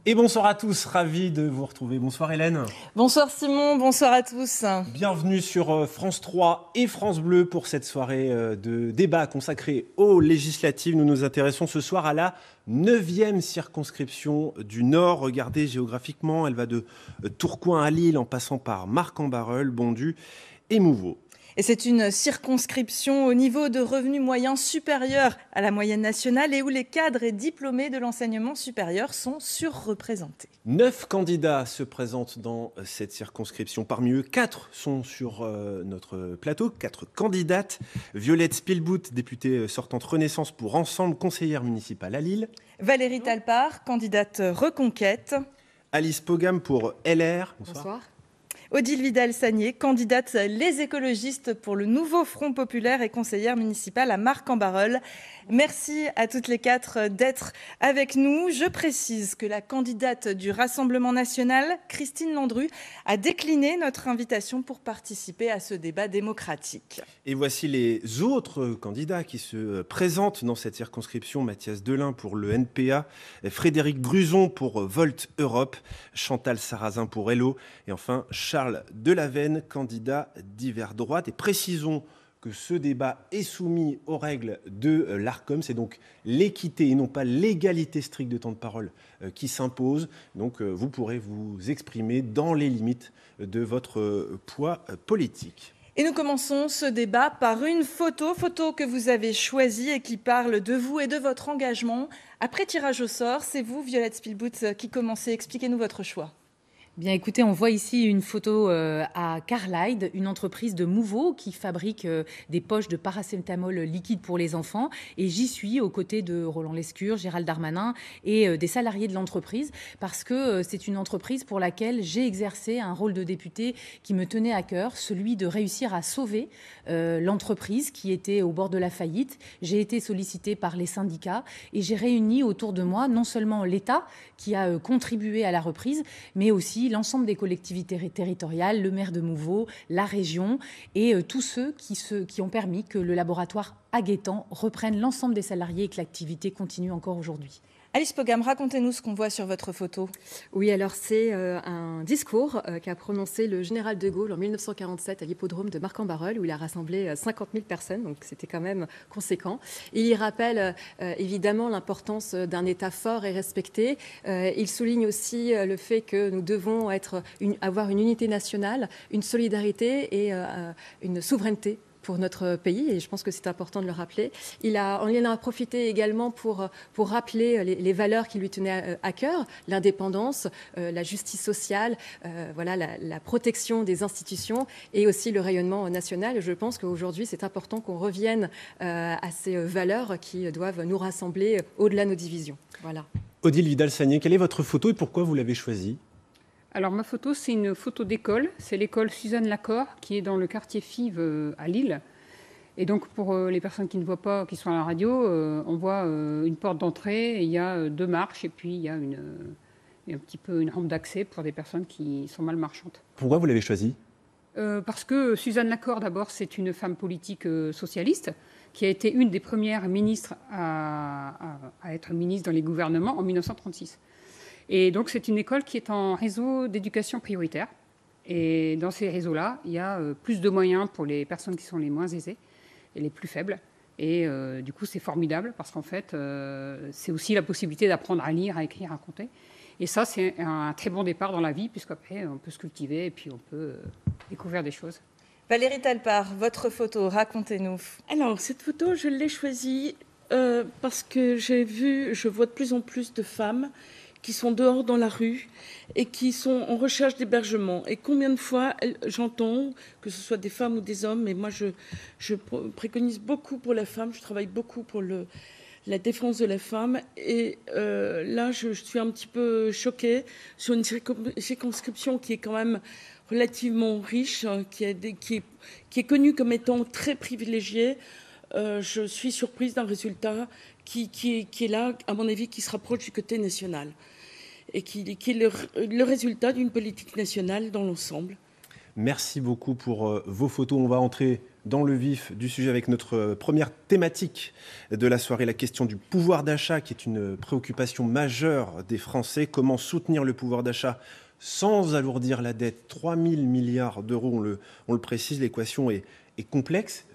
Et bonsoir à tous, ravi de vous retrouver. Bonsoir Hélène. Bonsoir Simon, bonsoir à tous. Bienvenue sur France 3 et France Bleu pour cette soirée de débat consacrée aux législatives. Nous nous intéressons ce soir à la 9e circonscription du Nord. Regardez géographiquement, elle va de Tourcoing à Lille en passant par Marcq-en-Barœul, Bondues et Mouveau. Et c'est une circonscription au niveau de revenus moyens supérieur à la moyenne nationale et où les cadres et diplômés de l'enseignement supérieur sont surreprésentés. 9 candidats se présentent dans cette circonscription. Parmi eux, 4 sont sur notre plateau, 4 candidates. Violette Spielbout, députée sortante Renaissance pour Ensemble, conseillère municipale à Lille. Valérie Talpart, candidate Reconquête. Alice Pogam pour LR. Bonsoir. Odile Vidal-Sagné, candidate Les Écologistes pour le nouveau Front Populaire et conseillère municipale à Marcq-en-Barœul. Merci à toutes les 4 d'être avec nous. Je précise que la candidate du Rassemblement national, Christine Landru, a décliné notre invitation pour participer à ce débat démocratique. Et voici les autres candidats qui se présentent dans cette circonscription. Mathias Delin pour le NPA, Frédéric Gruson pour Volt Europe, Chantal Sarrazin pour Hello et enfin Charles Delaveine, candidat d'hiver droite. Et précisons que ce débat est soumis aux règles de l'Arcom. C'est donc l'équité et non pas l'égalité stricte de temps de parole qui s'impose. Donc vous pourrez vous exprimer dans les limites de votre poids politique. Et nous commençons ce débat par une photo que vous avez choisie et qui parle de vous et de votre engagement. Après tirage au sort, c'est vous, Violette Spielbout, qui commencez. Expliquez-nous votre choix. Bien écoutez, on voit ici une photo à Carlide, une entreprise de Mouveau qui fabrique des poches de paracétamol liquide pour les enfants. Et j'y suis aux côtés de Roland Lescure, Gérald Darmanin et des salariés de l'entreprise parce que c'est une entreprise pour laquelle j'ai exercé un rôle de député qui me tenait à cœur, celui de réussir à sauver l'entreprise qui était au bord de la faillite. J'ai été sollicitée par les syndicats et j'ai réuni autour de moi non seulement l'État qui a contribué à la reprise, mais aussi l'ensemble des collectivités territoriales, le maire de Mouveau, la région et tous ceux qui ont permis que le laboratoire Aguettant reprenne l'ensemble des salariés et que l'activité continue encore aujourd'hui. Alice Pogam, racontez-nous ce qu'on voit sur votre photo. Oui, alors c'est un discours qu'a prononcé le général de Gaulle en 1947 à l'hippodrome de Marcq-en-Barœul où il a rassemblé 50 000 personnes, donc c'était quand même conséquent. Il y rappelle évidemment l'importance d'un État fort et respecté. Il souligne aussi le fait que nous devons avoir une unité nationale, une solidarité et une souveraineté pour notre pays, et je pense que c'est important de le rappeler. On en a profité également pour rappeler les valeurs qui lui tenaient à cœur, l'indépendance, la justice sociale, la protection des institutions et aussi le rayonnement national. Et je pense qu'aujourd'hui, c'est important qu'on revienne à ces valeurs qui doivent nous rassembler au-delà de nos divisions. Voilà. Odile Vidal-Sagné, quelle est votre photo et pourquoi vous l'avez choisie ? Alors ma photo, c'est une photo d'école. C'est l'école Suzanne Lacorre qui est dans le quartier Fives à Lille. Et donc pour les personnes qui ne voient pas, qui sont à la radio, on voit une porte d'entrée, et il y a 2 marches et puis il y a un petit peu une rampe d'accès pour des personnes qui sont mal marchantes. Pourquoi vous l'avez choisie ? Parce que Suzanne Lacorre, d'abord, c'est une femme politique socialiste qui a été une des premières ministres à être ministre dans les gouvernements en 1936. Et donc, c'est une école qui est en réseau d'éducation prioritaire. Et dans ces réseaux-là, il y a plus de moyens pour les personnes qui sont les moins aisées et les plus faibles. Et du coup, c'est formidable parce qu'en fait, c'est aussi la possibilité d'apprendre à lire, à écrire, à compter. Et ça, c'est un très bon départ dans la vie puisqu'après, on peut se cultiver et puis on peut découvrir des choses. Valérie Talpart, votre photo, racontez-nous. Alors, cette photo, je l'ai choisie parce que je vois de plus en plus de femmes qui sont dehors dans la rue et qui sont en recherche d'hébergement. Et combien de fois j'entends, que ce soit des femmes ou des hommes, mais moi je préconise beaucoup pour la femme, je travaille beaucoup pour la défense de la femme. Et là, je suis un petit peu choquée sur une circonscription qui est quand même relativement riche, qui est connue comme étant très privilégiée. Je suis surprise d'un résultat qui est là, à mon avis, qui se rapproche du côté national et qui est le résultat d'une politique nationale dans l'ensemble. Merci beaucoup pour vos photos. On va entrer dans le vif du sujet avec notre première thématique de la soirée, la question du pouvoir d'achat, qui est une préoccupation majeure des Français. Comment soutenir le pouvoir d'achat sans alourdir la dette? 3 000 milliards d'euros, on le précise, l'équation est complexe.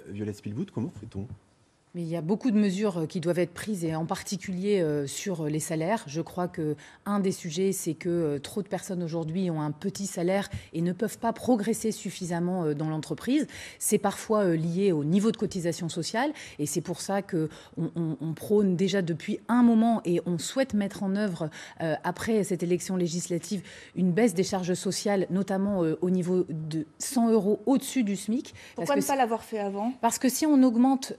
Violette Spilbout, comment fait-on? Mais il y a beaucoup de mesures qui doivent être prises, et en particulier sur les salaires. Je crois qu'un des sujets, c'est que trop de personnes aujourd'hui ont un petit salaire et ne peuvent pas progresser suffisamment dans l'entreprise. C'est parfois lié au niveau de cotisation sociale, et c'est pour ça qu'on prône déjà depuis un moment, et on souhaite mettre en œuvre, après cette élection législative, une baisse des charges sociales, notamment au niveau de 100 € au-dessus du SMIC. Pourquoi ne pas l'avoir fait avant? Parce que si on augmente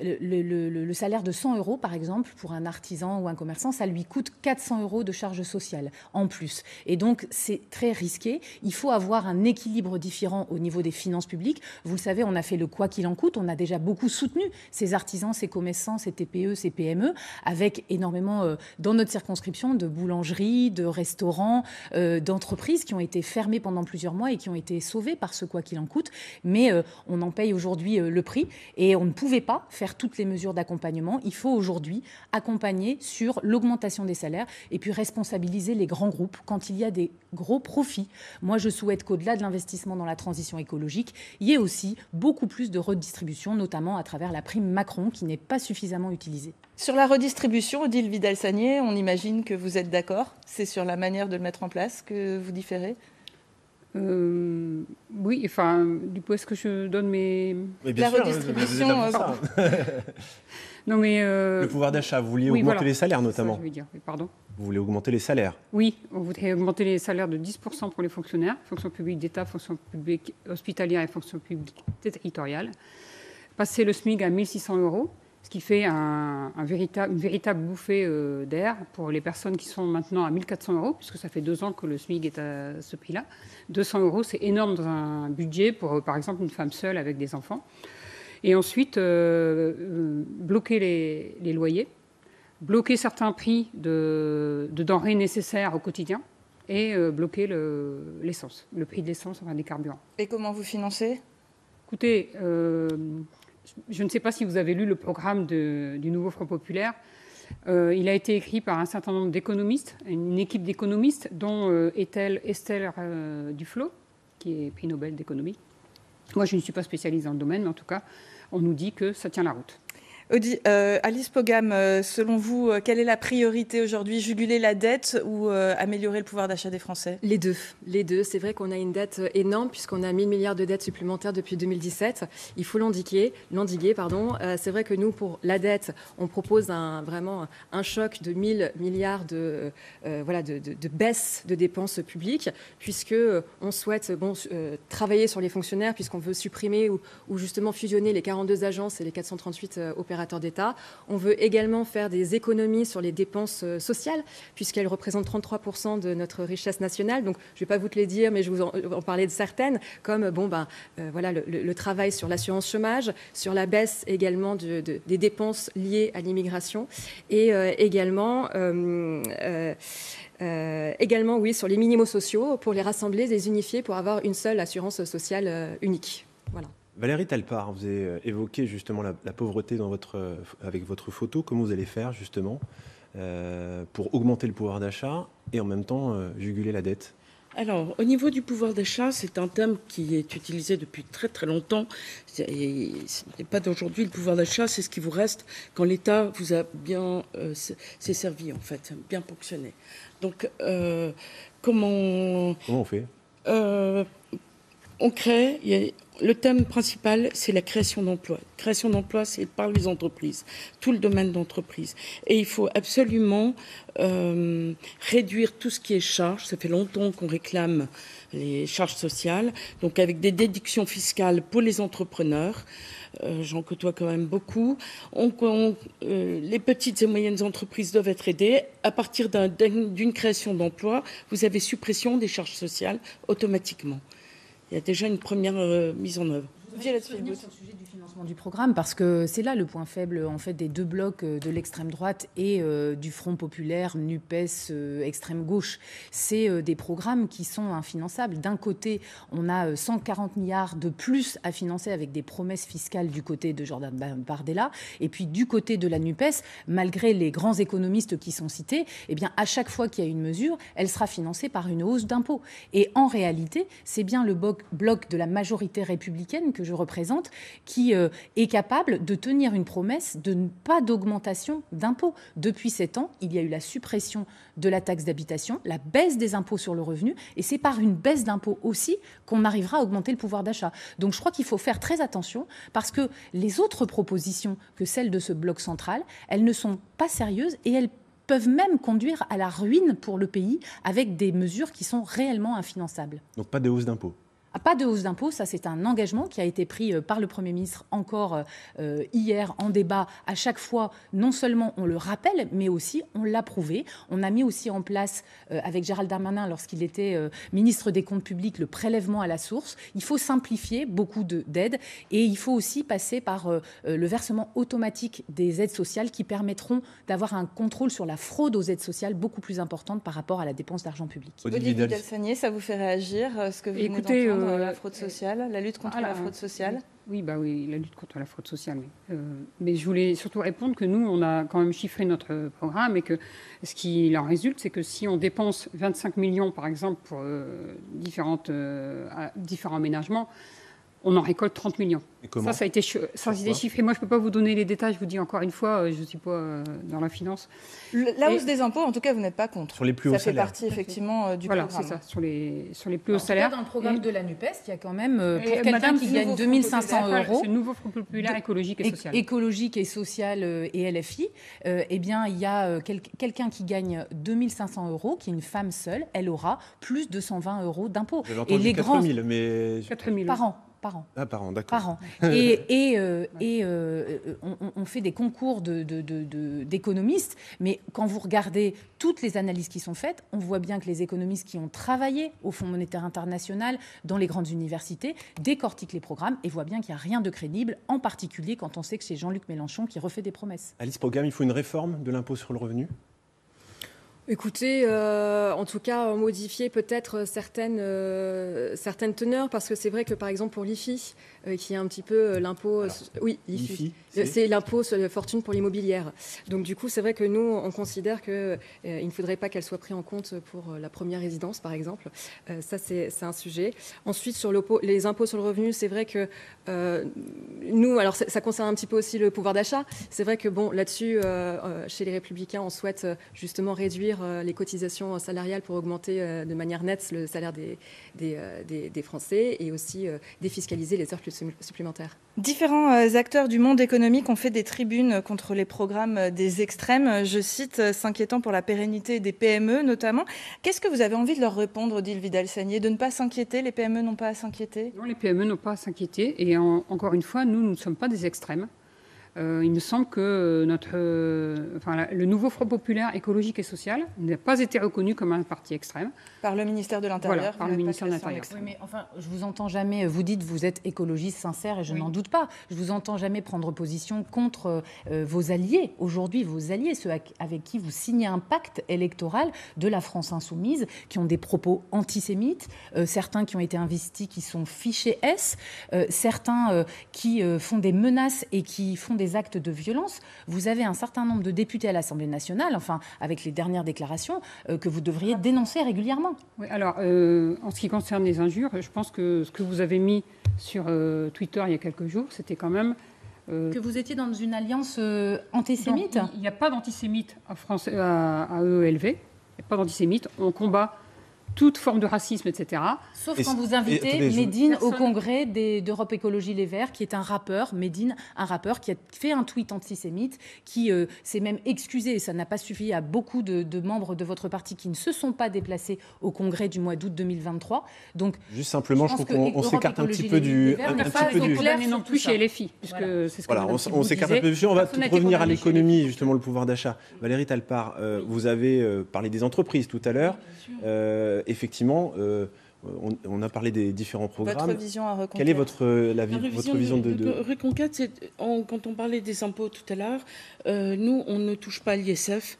le salaire de 100 € par exemple, pour un artisan ou un commerçant, ça lui coûte 400 € de charges sociales en plus. Et donc, c'est très risqué. Il faut avoir un équilibre différent au niveau des finances publiques. Vous le savez, on a fait le quoi qu'il en coûte. On a déjà beaucoup soutenu ces artisans, ces commerçants, ces TPE, ces PME, avec énormément, dans notre circonscription, de boulangeries, de restaurants, d'entreprises qui ont été fermées pendant plusieurs mois et qui ont été sauvées par ce quoi qu'il en coûte. Mais on en paye aujourd'hui le prix, et on ne pouvait pas faire toutes les mesures d'accompagnement. Il faut aujourd'hui accompagner sur l'augmentation des salaires et puis responsabiliser les grands groupes quand il y a des gros profits. Moi, je souhaite qu'au-delà de l'investissement dans la transition écologique, il y ait aussi beaucoup plus de redistribution, notamment à travers la prime Macron, qui n'est pas suffisamment utilisée. Sur la redistribution, Odile Vidal-Sanier, on imagine que vous êtes d'accord. C'est sur la manière de le mettre en place que vous différez? Oui, enfin, du coup, est-ce que je donne mes... Oui, bien la sûr, redistribution... Non, mais... Le pouvoir d'achat, vous vouliez augmenter les salaires notamment. Ça, je veux dire. Oui, pardon. Vous voulez augmenter les salaires? Oui, on voudrait augmenter les salaires de 10% pour les fonctionnaires, fonction publique d'État, fonction publique hospitalière et fonction publique territoriale. Passer le SMIC à 1 600 €, ce qui fait une véritable bouffée d'air pour les personnes qui sont maintenant à 1 400 €, puisque ça fait 2 ans que le SMIC est à ce prix-là. 200 €, c'est énorme dans un budget pour, par exemple, une femme seule avec des enfants. Et ensuite, bloquer les loyers, bloquer certains prix de denrées nécessaires au quotidien, et bloquer l'essence, le prix de l'essence, enfin des carburants. Et comment vous financez? Écoutez, je ne sais pas si vous avez lu le programme du nouveau Front populaire. Il a été écrit par un certain nombre d'économistes, une équipe d'économistes, dont Estelle Duflo, qui est prix Nobel d'économie. Moi, je ne suis pas spécialiste dans le domaine, mais en tout cas, on nous dit que ça tient la route. Alice Pogam, selon vous, quelle est la priorité aujourd'hui? Juguler la dette ou améliorer le pouvoir d'achat des Français? Les deux. Les deux. C'est vrai qu'on a une dette énorme puisqu'on a 1 000 milliards de dettes supplémentaires depuis 2017. Il faut l'endiguer. C'est vrai que nous, pour la dette, on propose vraiment un choc de 1 000 milliards de baisse de dépenses publiques, puisque on souhaite travailler sur les fonctionnaires, puisqu'on veut supprimer ou justement fusionner les 42 agences et les 438 opérateurs d'État. On veut également faire des économies sur les dépenses sociales, puisqu'elles représentent 33% de notre richesse nationale. Donc, je ne vais pas vous te les dire, mais je vais vous en parler de certaines, comme le travail sur l'assurance chômage, sur la baisse également des dépenses liées à l'immigration, et également, sur les minimaux sociaux, pour les rassembler, les unifier, pour avoir une seule assurance sociale unique. Voilà. Valérie Talpart, vous avez évoqué justement la pauvreté avec votre photo. Comment vous allez faire justement pour augmenter le pouvoir d'achat et en même temps juguler la dette? Alors, au niveau du pouvoir d'achat, c'est un thème qui est utilisé depuis très très longtemps. Et ce n'est pas d'aujourd'hui. Le pouvoir d'achat, c'est ce qui vous reste quand l'État vous a bien s'est servi, en fait, bien ponctionné. Donc, comment on fait? On crée... Le thème principal, c'est la création d'emplois. Création d'emplois, c'est par les entreprises, tout le domaine d'entreprise. Et il faut absolument réduire tout ce qui est charges. Ça fait longtemps qu'on réclame les charges sociales, donc avec des déductions fiscales pour les entrepreneurs. J'en côtoie quand même beaucoup. Les petites et moyennes entreprises doivent être aidées. À partir d'une création d'emplois, vous avez suppression des charges sociales automatiquement. Il y a déjà une première mise en œuvre. Revenir sur le sujet du financement du programme, parce que c'est là le point faible en fait des deux blocs de l'extrême droite et du Front populaire, NUPES, extrême gauche. C'est des programmes qui sont infinançables. D'un côté, on a 140 milliards de plus à financer avec des promesses fiscales du côté de Jordan Bardella, et puis du côté de la NUPES, malgré les grands économistes qui sont cités, eh bien à chaque fois qu'il y a une mesure, elle sera financée par une hausse d'impôts. Et en réalité, c'est bien le bloc de la majorité républicaine que je représente qui est capable de tenir une promesse de pas d'augmentation d'impôts. Depuis 7 ans, il y a eu la suppression de la taxe d'habitation, la baisse des impôts sur le revenu, et c'est par une baisse d'impôts aussi qu'on arrivera à augmenter le pouvoir d'achat. Donc je crois qu'il faut faire très attention, parce que les autres propositions que celles de ce bloc central, elles ne sont pas sérieuses et elles peuvent même conduire à la ruine pour le pays avec des mesures qui sont réellement infinançables. Donc pas de hausse d'impôts. Pas de hausse d'impôts, ça c'est un engagement qui a été pris par le Premier ministre encore hier en débat. À chaque fois, non seulement on le rappelle, mais aussi on l'a prouvé. On a mis aussi en place, avec Gérald Darmanin, lorsqu'il était ministre des Comptes publics, le prélèvement à la source. Il faut simplifier beaucoup d'aides et il faut aussi passer par le versement automatique des aides sociales qui permettront d'avoir un contrôle sur la fraude aux aides sociales beaucoup plus importante par rapport à la dépense d'argent public. Olivier Vidal-Sanier, ça vous fait réagir, ce que vous venez d'entendre, la fraude sociale, la lutte contre la fraude sociale? Oui, oui, la lutte contre la fraude sociale. Mais je voulais surtout répondre que nous, on a quand même chiffré notre programme et que ce qui en résulte, c'est que si on dépense 25 millions, par exemple, pour différents aménagements, on en récolte 30 millions. Ça a été chiffré. Moi, je ne peux pas vous donner les détails. Je vous dis encore une fois, je ne suis pas dans la finance. La hausse des impôts, en tout cas, vous n'êtes pas contre. Sur les plus hauts salaires. Ça fait partie, effectivement, du programme. Voilà, c'est ça, sur les plus hauts salaires. Dans le programme de la NUPES, il y a quand même, pour quelqu'un qui gagne 2 500 €... C'est le nouveau Front populaire écologique et social. Écologique et social et LFI. Eh bien, il y a quelqu'un qui gagne 2 500 €, qui est une femme seule, elle aura plus de 120 € d'impôts. J'avais entendu 4 000, mais... 4 000 par an. Ah, par an, d'accord. Par an. Et on fait des concours d'économistes, mais quand vous regardez toutes les analyses qui sont faites, on voit bien que les économistes qui ont travaillé au Fonds monétaire international, dans les grandes universités, décortiquent les programmes et voient bien qu'il n'y a rien de crédible, en particulier quand on sait que c'est Jean-Luc Mélenchon qui refait des promesses. Alice Programme, il faut une réforme de l'impôt sur le revenu ? Écoutez, en tout cas, modifier peut-être certaines teneurs, parce que c'est vrai que, par exemple, pour l'IFI, qui est un petit peu l'impôt... Oui, l'IFI. C'est l'impôt sur la fortune pour l'immobilière. Donc, du coup, c'est vrai que nous, on considère qu'il ne faudrait pas qu'elle soit prise en compte pour la première résidence, par exemple. Ça, c'est un sujet. Ensuite, sur les impôts sur le revenu, c'est vrai que nous, alors ça concerne un petit peu aussi le pouvoir d'achat. C'est vrai que, bon, là-dessus, chez les Républicains, on souhaite justement réduire les cotisations salariales pour augmenter de manière nette le salaire des Français et aussi défiscaliser les heures supplémentaires. Différents acteurs du monde économique ont fait des tribunes contre les programmes des extrêmes, je cite, s'inquiétant pour la pérennité des PME notamment. Qu'est-ce que vous avez envie de leur répondre, Odile Vidal-Sanier? De ne pas s'inquiéter? Les PME n'ont pas à s'inquiéter? Non, les PME n'ont pas à s'inquiéter. Et encore une fois, nous ne sommes pas des extrêmes. Il me semble que le nouveau Front populaire écologique et social n'a pas été reconnu comme un parti extrême. Par le ministère de l'Intérieur. Voilà, par le ministère de l'Intérieur. Oui, mais enfin, je vous entends jamais, vous dites vous êtes écologiste sincère et je n'en doute pas. Je vous entends jamais prendre position contre vos alliés. Aujourd'hui, vos alliés, ceux avec qui vous signez un pacte électoral de la France insoumise, qui ont des propos antisémites, certains qui ont été investis, qui sont fichés S, certains qui font des menaces et qui font des actes de violence. Vous avez un certain nombre de députés à l'Assemblée nationale, enfin, avec les dernières déclarations, que vous devriez dénoncer régulièrement. Oui, alors, en ce qui concerne les injures, je pense que ce que vous avez mis sur Twitter il y a quelques jours, c'était quand même... Que vous étiez dans une alliance antisémite? Il n'y a pas d'antisémite à EELV. Il n'y a pas d'antisémite. On combat toute forme de racisme, etc. Sauf quand vous invitez Médine au congrès d'Europe Écologie Les Verts, qui est un rappeur, Médine, un rappeur qui a fait un tweet antisémite, qui s'est même excusé, et ça n'a pas suffi à beaucoup de membres de votre parti qui ne se sont pas déplacés au congrès du mois d'août 2023. Donc, juste simplement, je trouve qu'on s'écarte un petit peu du... non plus chez LFI, puisque c'est ce que on s'écarte un peu du sujet. On va revenir à l'économie, justement, le pouvoir d'achat. Valérie Talpart, vous avez parlé des entreprises tout à l'heure. Effectivement, On a parlé des différents programmes. Votre vision à Reconquête. Quelle est votre vision de... Reconquête, quand on parlait des impôts tout à l'heure, nous, on ne touche pas l'ISF.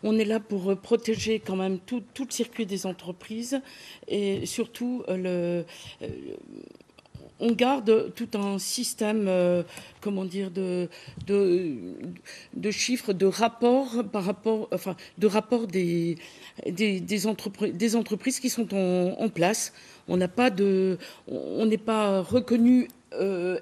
On est là pour protéger quand même tout le circuit des entreprises et surtout on garde tout un système, de chiffres, de rapports des entreprises qui sont en place. On n'est pas reconnu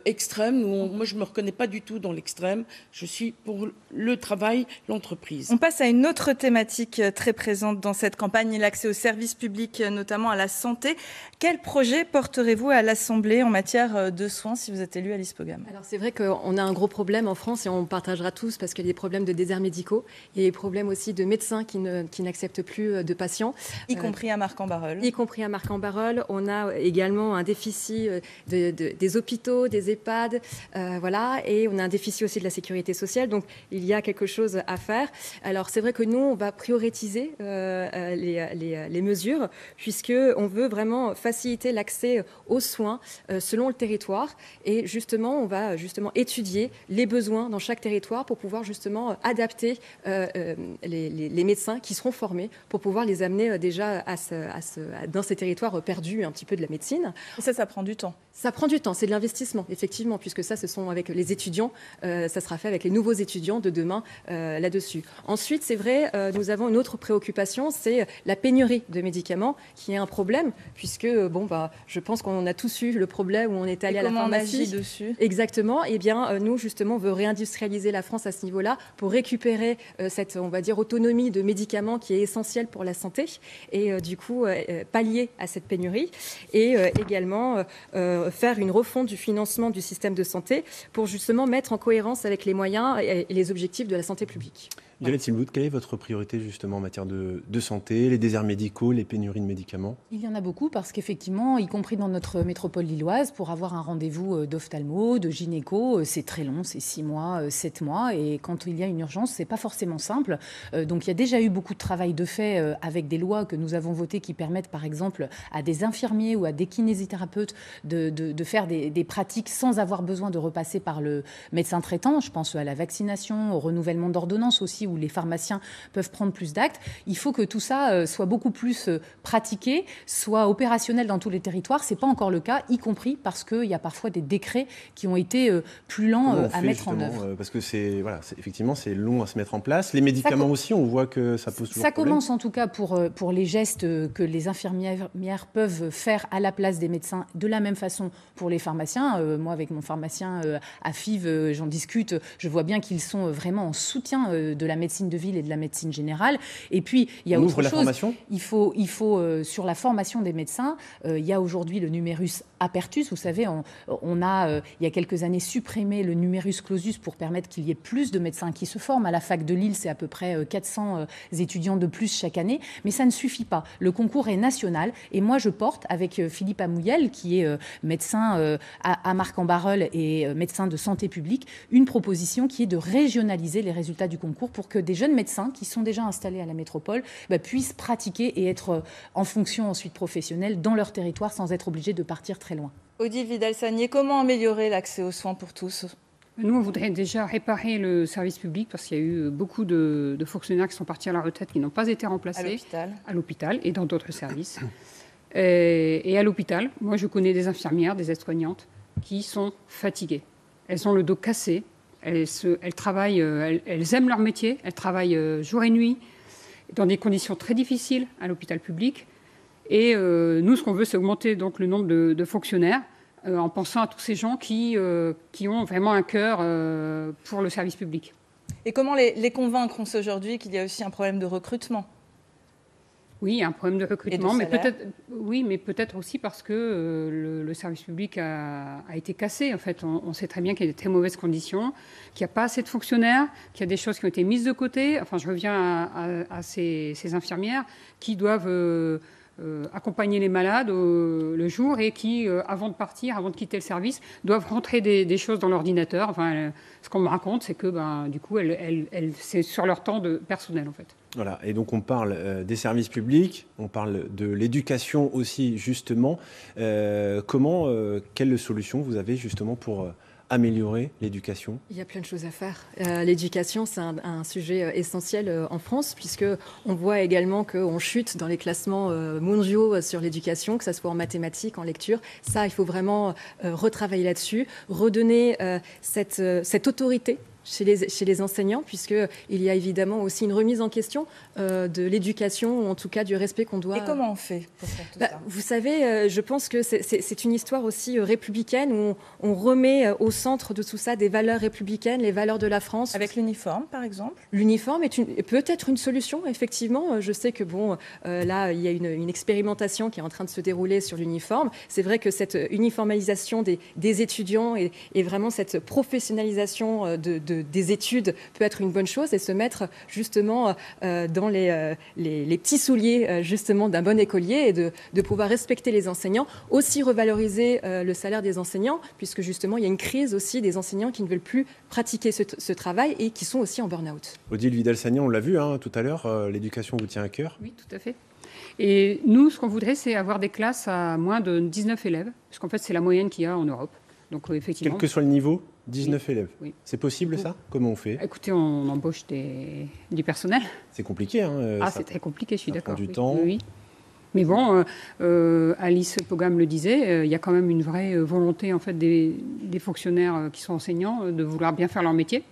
extrême. Moi, je ne me reconnais pas du tout dans l'extrême. Je suis pour le travail, l'entreprise. On passe à une autre thématique très présente dans cette campagne, l'accès aux services publics, notamment à la santé. Quel projet porterez-vous à l'Assemblée en matière de soins si vous êtes élu à l'ISPOGAM? Alors c'est vrai qu'on a un gros problème en France et on partagera tous parce qu'il y a des problèmes de déserts médicaux. Il y a des problèmes aussi de médecins qui n'acceptent plus de patients. Y compris à Marcq-en-Barœul. Y compris à Marcq-en-Barœul. On a également un déficit des hôpitaux, des EHPAD, voilà, et on a un déficit aussi de la sécurité sociale. Donc il y a quelque chose à faire. Alors c'est vrai que nous, on va prioriser les mesures puisqu'on veut vraiment faciliter l'accès aux soins selon le territoire. Et justement, on va étudier les besoins dans chaque territoire pour pouvoir justement adapter les médecins qui seront formés pour pouvoir les amener déjà dans ces territoires perdus un petit peu de la médecine. Et ça prend du temps. Ça prend du temps, c'est de l'investissement, effectivement, puisque ça, ce sont avec les étudiants, ça sera fait avec les nouveaux étudiants de demain là-dessus. Ensuite, c'est vrai, nous avons une autre préoccupation, c'est la pénurie de médicaments, qui est un problème, puisque, je pense qu'on a tous eu le problème où on est allé à la pharmacie. On agit dessus. Exactement. Eh bien, nous, justement, on veut réindustrialiser la France à ce niveau-là pour récupérer cette, on va dire, autonomie de médicaments qui est essentielle pour la santé et, du coup, pallier à cette pénurie et également faire une refonte du financement du système de santé pour justement mettre en cohérence avec les moyens et les objectifs de la santé publique. Violette Silboud, quelle est votre priorité justement en matière de santé, les déserts médicaux, les pénuries de médicaments? Il y en a beaucoup parce qu'effectivement, y compris dans notre métropole lilloise, pour avoir un rendez-vous d'ophtalmo, de gynéco, c'est très long, c'est 6 mois, 7 mois. Et quand il y a une urgence, c'est pas forcément simple. Donc il y a déjà eu beaucoup de travail de fait avec des lois que nous avons votées qui permettent par exemple à des infirmiers ou à des kinésithérapeutes de faire des pratiques sans avoir besoin de repasser par le médecin traitant. Je pense à la vaccination, au renouvellement d'ordonnances aussi, où les pharmaciens peuvent prendre plus d'actes. Il faut que tout ça soit beaucoup plus pratiqué, soit opérationnel dans tous les territoires. Ce n'est pas encore le cas, y compris parce qu'il y a parfois des décrets qui ont été plus lents à mettre en œuvre. Parce que effectivement, c'est long à se mettre en place. Les médicaments aussi, on voit que ça pose toujours problème. Ça commence en tout cas pour les gestes que les infirmières peuvent faire à la place des médecins, de la même façon pour les pharmaciens. Moi, avec mon pharmacien à Fives, j'en discute. Je vois bien qu'ils sont vraiment en soutien de la médecine de ville et de la médecine générale. Et puis, il y a autre chose. Formation. Il faut sur la formation des médecins, il y a aujourd'hui le numerus apertus. Vous savez, on a, il y a quelques années, supprimé le numerus clausus pour permettre qu'il y ait plus de médecins qui se forment. À la fac de Lille, c'est à peu près 400 étudiants de plus chaque année. Mais ça ne suffit pas. Le concours est national. Et moi, je porte, avec Philippe Amouyel, qui est médecin à Marcq-en-Barœul et médecin de santé publique, une proposition qui est de régionaliser les résultats du concours pour que des jeunes médecins qui sont déjà installés à la métropole puissent pratiquer et être en fonction ensuite professionnelle dans leur territoire sans être obligés de partir très loin. Odile Vidal-Sagné, comment améliorer l'accès aux soins pour tous ? Nous, on voudrait déjà réparer le service public parce qu'il y a eu beaucoup de fonctionnaires qui sont partis à la retraite qui n'ont pas été remplacés à l'hôpital et dans d'autres services. Et à l'hôpital, moi, je connais des infirmières, des aides-soignantes qui sont fatiguées. Elles ont le dos cassé. Elles travaillent, elles aiment leur métier, elles travaillent jour et nuit dans des conditions très difficiles à l'hôpital public. Et nous, ce qu'on veut, c'est augmenter donc, le nombre de fonctionnaires en pensant à tous ces gens qui ont vraiment un cœur pour le service public. Et comment les convaincre aujourd'hui qu'il y a aussi un problème de recrutement ? Oui, il y a un problème de recrutement, mais peut-être aussi parce que le service public a été cassé. En fait, on sait très bien qu'il y a de très mauvaises conditions, qu'il n'y a pas assez de fonctionnaires, qu'il y a des choses qui ont été mises de côté. Enfin, je reviens à ces infirmières qui doivent accompagner les malades le jour et qui, avant de partir, avant de quitter le service, doivent rentrer des choses dans l'ordinateur. Enfin, ce qu'on me raconte, c'est que du coup, c'est sur leur temps personnel en fait. Voilà, et donc on parle des services publics, on parle de l'éducation aussi justement. Quelle solution vous avez justement pour améliorer l'éducation? Il y a plein de choses à faire. L'éducation, c'est un sujet essentiel en France, puisqu'on voit également qu'on chute dans les classements mondiaux sur l'éducation, que ce soit en mathématiques, en lecture. Ça, il faut vraiment retravailler là-dessus, redonner cette autorité chez les enseignants, puisqu'il y a évidemment aussi une remise en question de l'éducation, ou en tout cas du respect qu'on doit... Et comment on fait pour faire tout ça? Vous savez, je pense que c'est une histoire aussi républicaine, où on remet au centre de tout ça des valeurs républicaines, les valeurs de la France. Avec l'uniforme, par exemple? L'uniforme est peut-être une solution, effectivement. Je sais que, là, il y a une expérimentation qui est en train de se dérouler sur l'uniforme. C'est vrai que cette uniformisation des étudiants et vraiment cette professionnalisation des études peut être une bonne chose, et se mettre justement dans les petits souliers justement d'un bon écolier, et de pouvoir respecter les enseignants, aussi revaloriser le salaire des enseignants, puisque justement il y a une crise aussi des enseignants qui ne veulent plus pratiquer ce travail et qui sont aussi en burn-out. Odile Vidal-Sagnan, on l'a vu tout à l'heure, l'éducation vous tient à cœur. Oui, tout à fait. Et nous, ce qu'on voudrait, c'est avoir des classes à moins de 19 élèves, parce qu'en fait c'est la moyenne qu'il y a en Europe. Donc effectivement. Quel que soit le niveau, 19 oui. élèves. Oui. C'est possible ça? Comment on fait? Écoutez, on embauche du personnel. C'est compliqué. C'est très compliqué, je suis d'accord. Ça prend du temps. Oui. Mais bon, Alice Pogam le disait, il y a quand même une vraie volonté en fait des fonctionnaires qui sont enseignants de vouloir bien faire leur métier.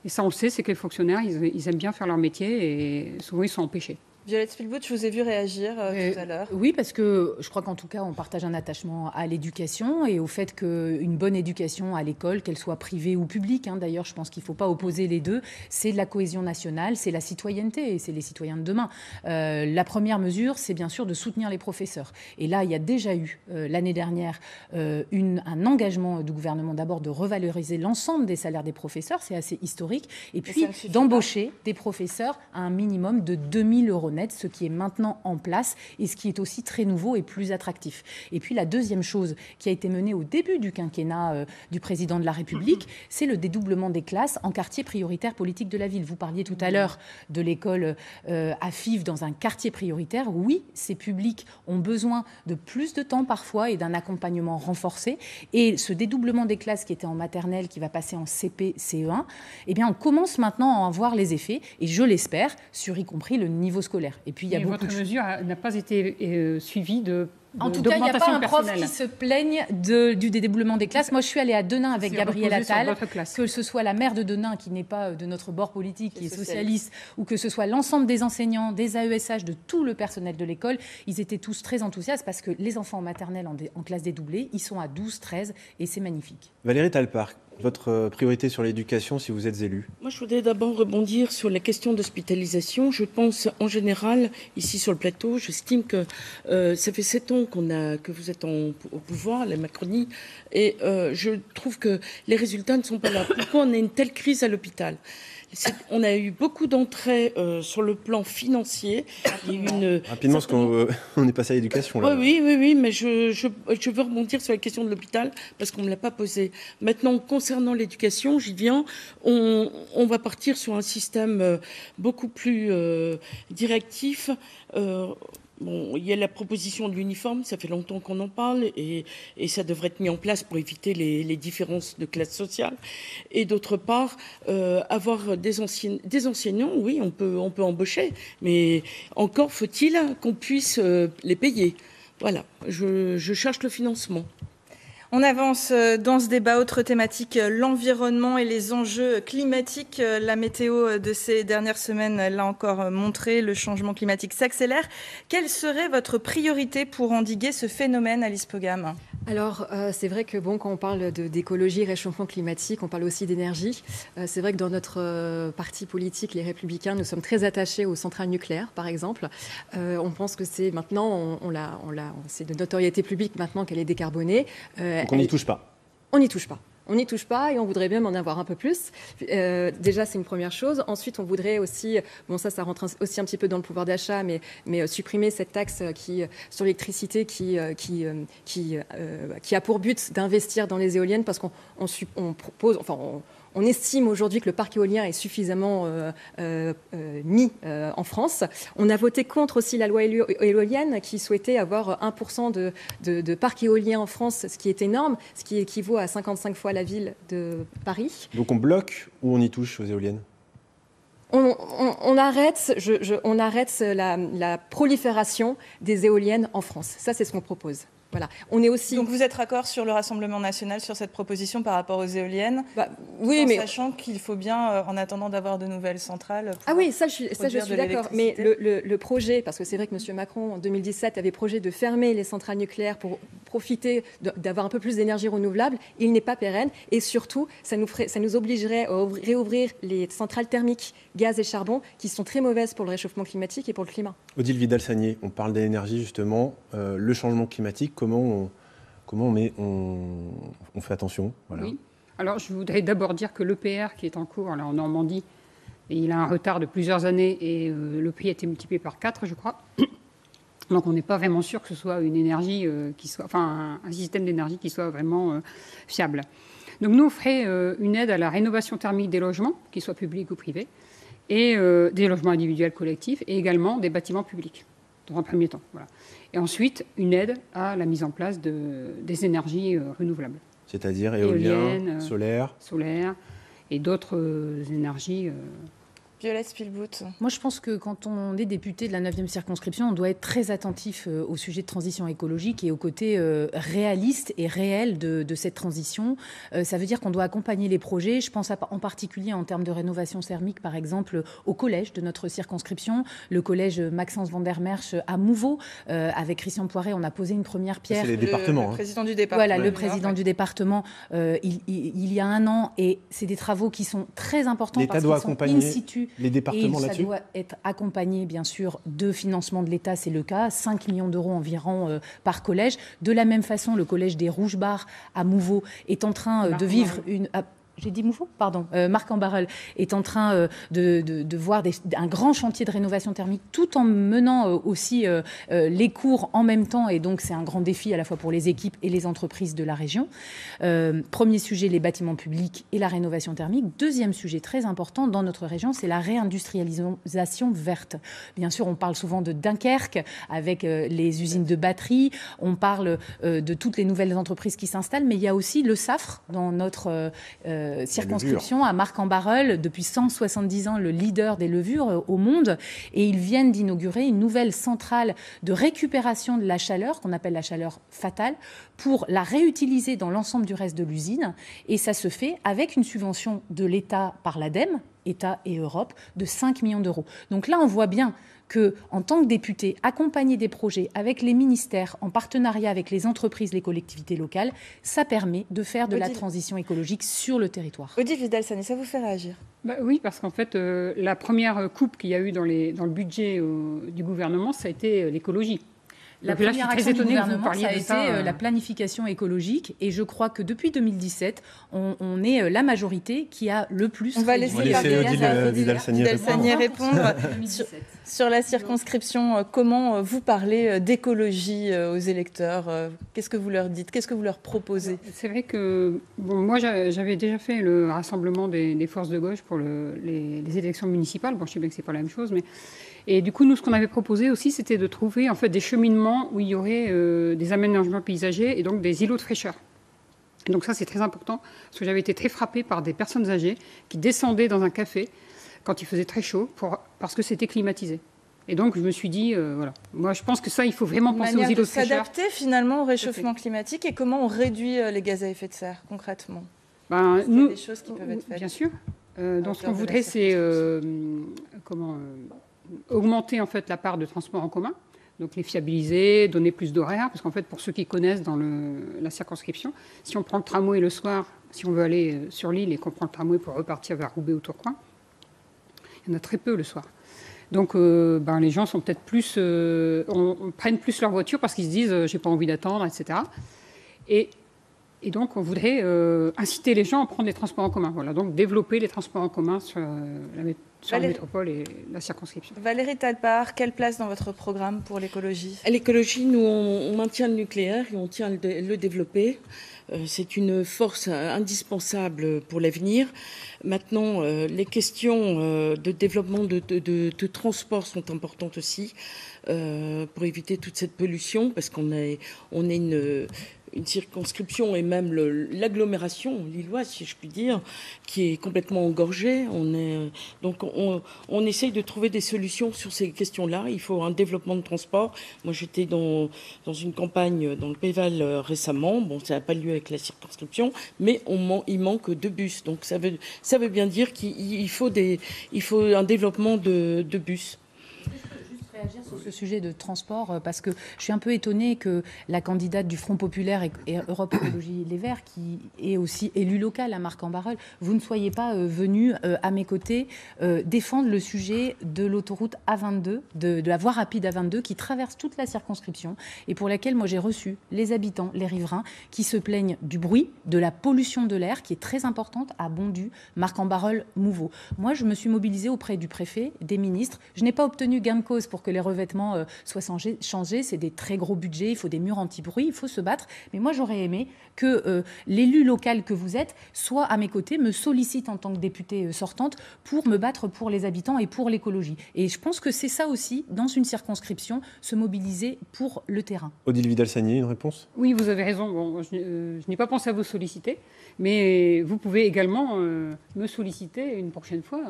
Et ça, on le sait, c'est que les fonctionnaires, ils aiment bien faire leur métier, et souvent ils sont empêchés. Violette Spielbout, je vous ai vu réagir tout à l'heure. Oui, parce que je crois qu'en tout cas, on partage un attachement à l'éducation et au fait qu'une bonne éducation à l'école, qu'elle soit privée ou publique, d'ailleurs, je pense qu'il ne faut pas opposer les deux, c'est de la cohésion nationale, c'est la citoyenneté, et c'est les citoyens de demain. La première mesure, c'est bien sûr de soutenir les professeurs. Et là, il y a déjà eu, l'année dernière, un engagement du gouvernement d'abord de revaloriser l'ensemble des salaires des professeurs, c'est assez historique, et puis d'embaucher des professeurs à un minimum de 2 000 euros net, ce qui est maintenant en place et ce qui est aussi très nouveau et plus attractif. Et puis la deuxième chose qui a été menée au début du quinquennat du président de la République, c'est le dédoublement des classes en quartier prioritaire politique de la ville. Vous parliez tout à l'heure de l'école à Fives dans un quartier prioritaire. Oui, ces publics ont besoin de plus de temps parfois et d'un accompagnement renforcé. Et ce dédoublement des classes qui était en maternelle, qui va passer en CP, CE1, eh bien on commence maintenant à en voir les effets, et je l'espère, sur y compris le niveau scolaire. Et puis, il y a beaucoup votre mesure n'a pas été suivie en tout cas, il n'y a pas un prof qui se plaigne du dédoublement des classes. Moi, je suis allée à Denain avec Gabriel Attal, que ce soit la maire de Denain, qui n'est pas de notre bord politique, qui est socialiste, ou que ce soit l'ensemble des enseignants, des AESH, de tout le personnel de l'école, ils étaient tous très enthousiastes parce que les enfants en maternelle en classe dédoublée, ils sont à 12, 13 et c'est magnifique. Valérie Talpart, votre priorité sur l'éducation si vous êtes élu? Moi, je voudrais d'abord rebondir sur la question d'hospitalisation. Je pense, en général, ici sur le plateau, j'estime que ça fait 7 ans que vous êtes au pouvoir, la Macronie, et je trouve que les résultats ne sont pas là. Pourquoi on a une telle crise à l'hôpital? On a eu beaucoup d'entrées sur le plan financier. Il y a eu rapidement, parce qu'on est passé à l'éducation. Oui, mais je veux rebondir sur la question de l'hôpital parce qu'on ne me l'a pas posée. Maintenant, concernant l'éducation, j'y viens, on va partir sur un système beaucoup plus directif. Bon, il y a la proposition de l'uniforme, ça fait longtemps qu'on en parle, et ça devrait être mis en place pour éviter les différences de classe sociale. Et d'autre part, avoir des enseignants, oui, on peut embaucher, mais encore faut-il qu'on puisse les payer. Voilà, je cherche le financement. On avance dans ce débat. Autre thématique, l'environnement et les enjeux climatiques. La météo de ces dernières semaines l'a encore montré, le changement climatique s'accélère. Quelle serait votre priorité pour endiguer ce phénomène, Alice Pogam ? Alors, c'est vrai que quand on parle d'écologie, réchauffement climatique, on parle aussi d'énergie. C'est vrai que dans notre parti politique, les Républicains, nous sommes très attachés aux centrales nucléaires, par exemple. On pense que c'est maintenant, c'est de notoriété publique maintenant qu'elle est décarbonée. Donc on n'y touche pas. On n'y touche pas. On n'y touche pas et on voudrait même en avoir un peu plus. Déjà, c'est une première chose. Ensuite, on voudrait aussi, bon ça rentre aussi un petit peu dans le pouvoir d'achat, mais supprimer cette taxe sur l'électricité qui a pour but d'investir dans les éoliennes parce qu'on propose, enfin on estime aujourd'hui que le parc éolien est suffisamment mis en France. On a voté contre aussi la loi éolienne qui souhaitait avoir 1% de parc éolien en France, ce qui est énorme, ce qui équivaut à 55 fois la ville de Paris. Donc on bloque ou on y touche aux éoliennes ? On arrête la prolifération des éoliennes en France. Ça, c'est ce qu'on propose. Voilà. On est aussi... Donc vous êtes raccord sur le Rassemblement national sur cette proposition par rapport aux éoliennes, oui, mais sachant qu'il faut bien, en attendant d'avoir de nouvelles centrales... Ah oui, ça je suis d'accord. Mais le projet, parce que c'est vrai que M. Macron, en 2017, avait projet de fermer les centrales nucléaires pour profiter d'avoir un peu plus d'énergie renouvelable, il n'est pas pérenne. Et surtout, ça nous obligerait à réouvrir les centrales thermiques, gaz et charbon, qui sont très mauvaises pour le réchauffement climatique et pour le climat. Odile Vidal-Sagné, on parle d'énergie justement, le changement climatique, comment on fait attention, voilà. Oui. Alors, je voudrais d'abord dire que l'EPR qui est en cours là, en Normandie, et il a un retard de plusieurs années et le prix a été multiplié par 4, je crois. Donc, on n'est pas vraiment sûr que ce soit une énergie un système d'énergie qui soit vraiment fiable. Donc, nous, on ferait une aide à la rénovation thermique des logements, qu'ils soient publics ou privés, et des logements individuels collectifs, et également des bâtiments publics, dans un premier temps. Voilà. Et ensuite, une aide à la mise en place des énergies renouvelables. C'est-à-dire éolien, solaire, et d'autres énergies. Violette Spilbout. Moi, je pense que quand on est député de la 9e circonscription, on doit être très attentif au sujet de transition écologique et au côté réaliste et réel de cette transition. Ça veut dire qu'on doit accompagner les projets. Je pense en particulier en termes de rénovation thermique, par exemple, au collège de notre circonscription, le collège Maxence van der Merch à Mouveau. Avec Christian Poiret, on a posé une première pierre. C'est les départements. Le président du département. Voilà, le président du département, il y a un an. Et c'est des travaux qui sont très importants L'État parce doit qu'ils sont accompagner in situ. Les départements et là-dessus. ça doit être accompagné, bien sûr, de financement de l'État, c'est le cas, 5 millions d'euros environ par collège. De la même façon, le collège des Rouges-Barres à Mouveau est en train de vivre une... J'ai dit Mouveau ? Pardon. Marc-en-Barœul est en train de voir un grand chantier de rénovation thermique tout en menant aussi les cours en même temps. Et donc, c'est un grand défi à la fois pour les équipes et les entreprises de la région. Premier sujet, les bâtiments publics et la rénovation thermique. Deuxième sujet très important dans notre région, c'est la réindustrialisation verte. Bien sûr, on parle souvent de Dunkerque avec les usines de batteries. On parle de toutes les nouvelles entreprises qui s'installent. Mais il y a aussi le SAFRE dans notre... circonscription à Marc-en-Barœul, depuis 170 ans le leader des levures au monde, et ils viennent d'inaugurer une nouvelle centrale de récupération de la chaleur, qu'on appelle la chaleur fatale, pour la réutiliser dans l'ensemble du reste de l'usine, et ça se fait avec une subvention de l'État par l'ADEME, État et Europe, de 5 millions d'euros. Donc là, on voit bien que, en tant que député, accompagner des projets avec les ministères, en partenariat avec les entreprises, les collectivités locales, ça permet de faire de la transition écologique sur le territoire. Odile Vidal-Sagné, ça vous fait réagir ? Oui, parce qu'en fait, la première coupe qu'il y a eu dans le budget du gouvernement, ça a été l'écologie. La première action du gouvernement, ça a été la planification écologique. Et je crois que depuis 2017, on est la majorité qui a le plus... On va laisser Odile Vidal-Sagné répondre. Sur la circonscription, comment vous parlez d'écologie aux électeurs ? Qu'est-ce que vous leur dites ? Qu'est-ce que vous leur proposez ? C'est vrai que moi, j'avais déjà fait le rassemblement des forces de gauche pour les élections municipales. Bon, je sais bien que ce n'est pas la même chose, mais... Et du coup, nous, ce qu'on avait proposé aussi, c'était de trouver en fait des cheminements où il y aurait des aménagements paysagers et donc des îlots de fraîcheur. Et donc ça, c'est très important, parce que j'avais été très frappée par des personnes âgées qui descendaient dans un café quand il faisait très chaud, parce que c'était climatisé. Et donc, je me suis dit, voilà, moi, je pense que ça, il faut vraiment penser aux îlots de fraîcheur. S'adapter finalement au réchauffement climatique et comment on réduit les gaz à effet de serre, concrètement ? Nous, des choses qui peuvent être faites. Bien sûr. Donc, ce qu'on voudrait, c'est augmenter en fait la part de transport en commun, donc les fiabiliser, donner plus d'horaires, parce qu'en fait pour ceux qui connaissent dans la circonscription, si on prend le tramway le soir, si on veut aller sur l'île et qu'on prend le tramway pour repartir vers Roubaix ou Tourcoing, il y en a très peu le soir. Donc les gens sont peut-être plus, prennent plus leur voiture parce qu'ils se disent j'ai pas envie d'attendre, etc. Et Et donc, on voudrait inciter les gens à prendre les transports en commun. Voilà, donc développer les transports en commun sur la métropole et la circonscription. Valérie Talpart, quelle place dans votre programme pour l'écologie ? À l'écologie, nous, on maintient le nucléaire et on tient à le développer. C'est une force indispensable pour l'avenir. Maintenant, les questions de développement de transport sont importantes aussi pour éviter toute cette pollution, parce qu'on est une circonscription et même l'agglomération lilloise, si je puis dire, qui est complètement engorgée. Donc on essaye de trouver des solutions sur ces questions-là. Il faut un développement de transport. Moi, j'étais dans une campagne dans le Péval récemment. Bon, ça n'a pas lieu avec la circonscription, mais il manque de bus. Donc ça veut bien dire qu'il faut un développement de bus. Réagir sur ce sujet de transport, parce que je suis un peu étonnée que la candidate du Front Populaire et Europe Écologie Les Verts, qui est aussi élue locale à Marcq-en-Barœul, vous ne soyez pas venue à mes côtés défendre le sujet de l'autoroute A22, de la voie rapide A22 qui traverse toute la circonscription et pour laquelle moi j'ai reçu les habitants, les riverains qui se plaignent du bruit, de la pollution de l'air qui est très importante à Bondu, Marcq-en-Barœul, Mouveau. Moi je me suis mobilisée auprès du préfet, des ministres. Je n'ai pas obtenu gain de cause pour que les revêtements soient changés. C'est des très gros budgets, il faut des murs anti-bruit, il faut se battre. Mais moi, j'aurais aimé que l'élu local que vous êtes soit à mes côtés, me sollicite en tant que députée sortante pour me battre pour les habitants et pour l'écologie. Et je pense que c'est ça aussi, dans une circonscription, se mobiliser pour le terrain. Odile Vidal-Sanier, une réponse ? Oui, vous avez raison. Bon, je n'ai pas pensé à vous solliciter, mais vous pouvez également me solliciter une prochaine fois.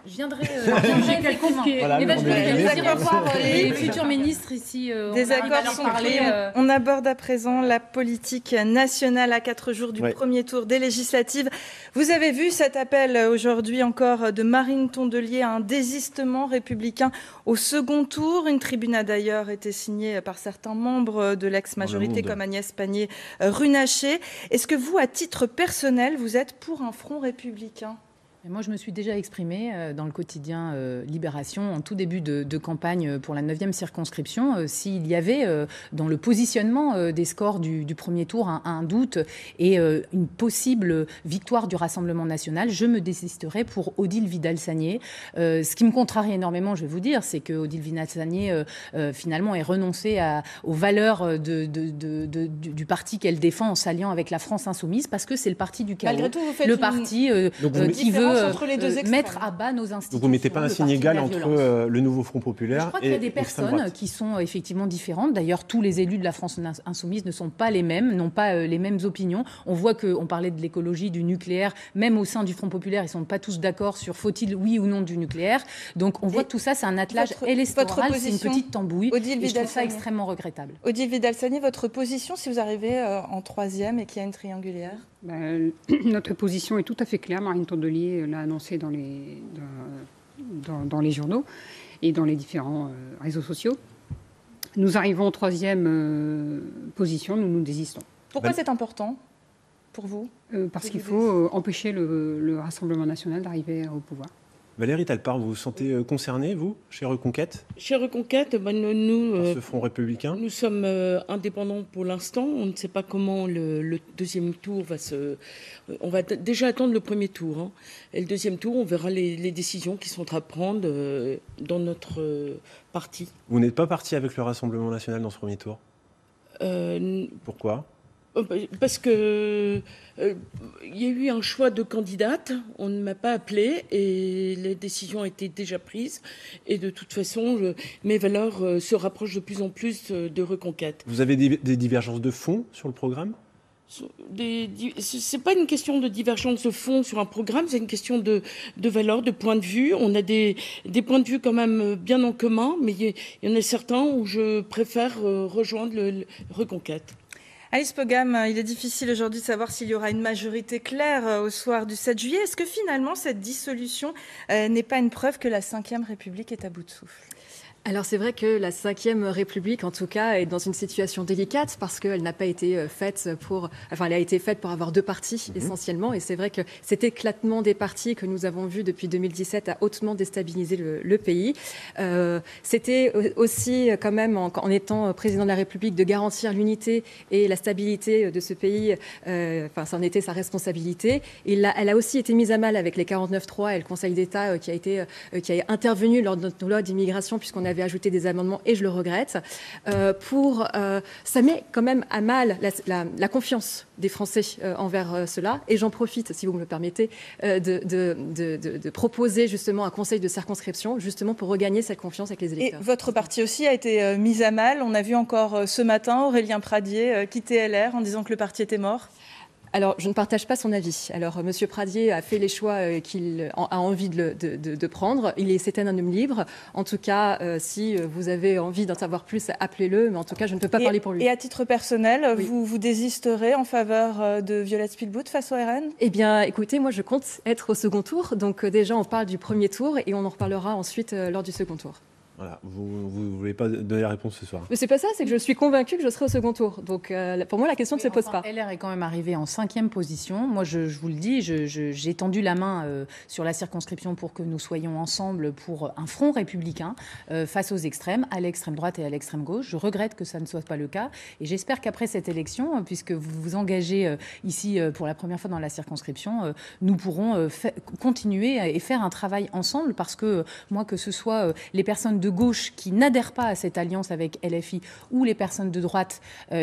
Je viendrai effectivement. Voilà, je vais revoir les futurs ministres ici. Des accords sont pris. On aborde à présent la politique nationale à 4 jours du premier tour des législatives. Vous avez vu cet appel aujourd'hui encore de Marine Tondelier à un désistement républicain au second tour. Une tribune a d'ailleurs été signée par certains membres de l'ex-majorité comme Agnès Pannier-Runacher. Est-ce que vous, à titre personnel, vous êtes pour un front républicain ? Moi, je me suis déjà exprimée dans le quotidien Libération en tout début de campagne pour la 9e circonscription. S'il y avait dans le positionnement des scores du premier tour un doute et une possible victoire du Rassemblement national, je me désisterais pour Odile Vidal-Sanier. Ce qui me contrarie énormément, je vais vous dire, c'est que Odile Vidal-Sanier finalement ait renoncé aux valeurs du parti qu'elle défend en s'alliant avec la France insoumise, parce que c'est le parti du chaos. Malgré tout, vous faites le parti qui veut mettre à bas nos institutions. Donc vous ne mettez pas un signe égal entre le nouveau Front Populaire et je crois qu'il y a des personnes qui sont effectivement différentes. D'ailleurs, tous les élus de la France insoumise ne sont pas les mêmes, n'ont pas les mêmes opinions. On voit qu'on parlait de l'écologie, du nucléaire. Même au sein du Front Populaire, ils ne sont pas tous d'accord sur faut-il oui ou non du nucléaire. Donc on voit que tout ça, c'est un attelage électoral, c'est une petite tambouille. Et je trouve ça extrêmement regrettable. Odile Vidal-Sanier, votre position si vous arrivez en 3e et qu'il y a une triangulaire ? Notre position est tout à fait claire. Marine Tondelier l'a annoncé dans les journaux et dans les différents réseaux sociaux. Nous arrivons en 3e position, nous désistons. Pourquoi c'est important pour vous ? Parce qu'il faut empêcher le Rassemblement national d'arriver au pouvoir. Valérie Talpart, vous vous sentez concernée, vous, chez Reconquête ? Chez Reconquête, nous par ce front républicain ? Nous sommes indépendants pour l'instant. On ne sait pas comment le deuxième tour va se... On va déjà attendre le premier tour. Hein. Et le deuxième tour, on verra les décisions qui sont à prendre dans notre parti. Vous n'êtes pas parti avec le Rassemblement national dans ce premier tour ? Pourquoi ? Parce que il y a eu un choix de candidate, on ne m'a pas appelée et les décisions ont été déjà prises. Et de toute façon, mes valeurs se rapprochent de plus en plus de Reconquête. Vous avez des divergences de fond sur le programme ? C'est pas une question de divergence de fond sur un programme, c'est une question de valeurs, de points de vue. On a des points de vue quand même bien en commun, mais il y en a certains où je préfère rejoindre le Reconquête. Alice Pogam, il est difficile aujourd'hui de savoir s'il y aura une majorité claire au soir du 7 juillet. Est-ce que finalement cette dissolution n'est pas une preuve que la Ve République est à bout de souffle ? Alors c'est vrai que la Ve République, en tout cas, est dans une situation délicate parce qu'elle n'a pas été faite elle a été faite pour avoir deux partis essentiellement. Et c'est vrai que cet éclatement des partis que nous avons vu depuis 2017 a hautement déstabilisé le pays. C'était aussi quand même, en étant président de la République, de garantir l'unité et la stabilité de ce pays. Ça en était sa responsabilité. Elle a aussi été mise à mal avec les 49.3 et le Conseil d'État qui a intervenu lors de notre loi d'immigration puisqu'on avait ajouté des amendements, et je le regrette, ça met quand même à mal la confiance des Français envers cela. Et j'en profite, si vous me le permettez, de proposer justement un conseil de circonscription, justement pour regagner cette confiance avec les électeurs. Et votre parti aussi a été mis à mal. On a vu encore ce matin Aurélien Pradié quitter LR en disant que le parti était mort. Alors, je ne partage pas son avis. Alors, M. Pradié a fait les choix qu'il a envie de prendre. C'est un homme libre. En tout cas, si vous avez envie d'en savoir plus, appelez-le. Mais en tout cas, je ne peux pas parler pour lui. Et à titre personnel, vous désisterez en faveur de Violette Spilbout face au RN ? Eh bien, écoutez, moi, je compte être au second tour. Donc, déjà, on parle du premier tour et on en reparlera ensuite lors du second tour. Voilà, vous ne voulez pas donner la réponse ce soir. Mais c'est pas ça, c'est que je suis convaincue que je serai au second tour. Donc pour moi, la question ne se pose pas. LR est quand même arrivé en 5e position. Moi, je vous le dis, j'ai tendu la main sur la circonscription pour que nous soyons ensemble pour un front républicain face aux extrêmes, à l'extrême droite et à l'extrême gauche. Je regrette que ça ne soit pas le cas. Et j'espère qu'après cette élection, puisque vous vous engagez ici pour la première fois dans la circonscription, nous pourrons continuer et faire un travail ensemble, parce que moi, que ce soit les personnes de gauche qui n'adhèrent pas à cette alliance avec LFI ou les personnes de droite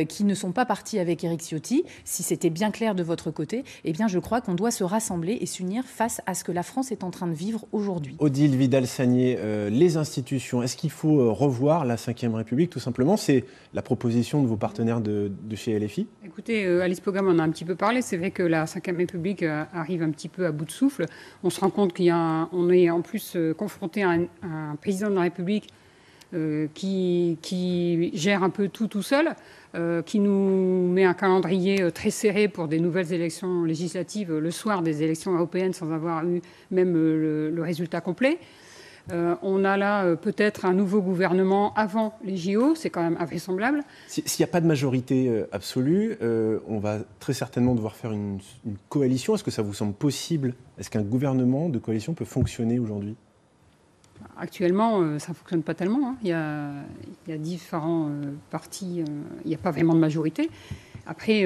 qui ne sont pas parties avec Éric Ciotti, si c'était bien clair de votre côté, eh bien je crois qu'on doit se rassembler et s'unir face à ce que la France est en train de vivre aujourd'hui. Odile Vidal-Sagné, les institutions, est-ce qu'il faut revoir la Ve République tout simplement? C'est la proposition de vos partenaires de chez LFI? Écoutez, Alice Pogam en a un petit peu parlé. C'est vrai que la Ve République arrive un petit peu à bout de souffle. On se rend compte qu'on est en plus confronté à un président de la République qui gère un peu tout seul, qui nous met un calendrier très serré pour des nouvelles élections législatives le soir des élections européennes sans avoir eu même le résultat complet. On a là peut-être un nouveau gouvernement avant les JO, c'est quand même invraisemblable. S'il n'y a pas de majorité absolue, on va très certainement devoir faire une coalition. Est-ce que ça vous semble possible? Est-ce qu'un gouvernement de coalition peut fonctionner aujourd'hui? Actuellement, ça ne fonctionne pas tellement. Hein. Il y a différents partis, il n'y a pas vraiment de majorité. Après,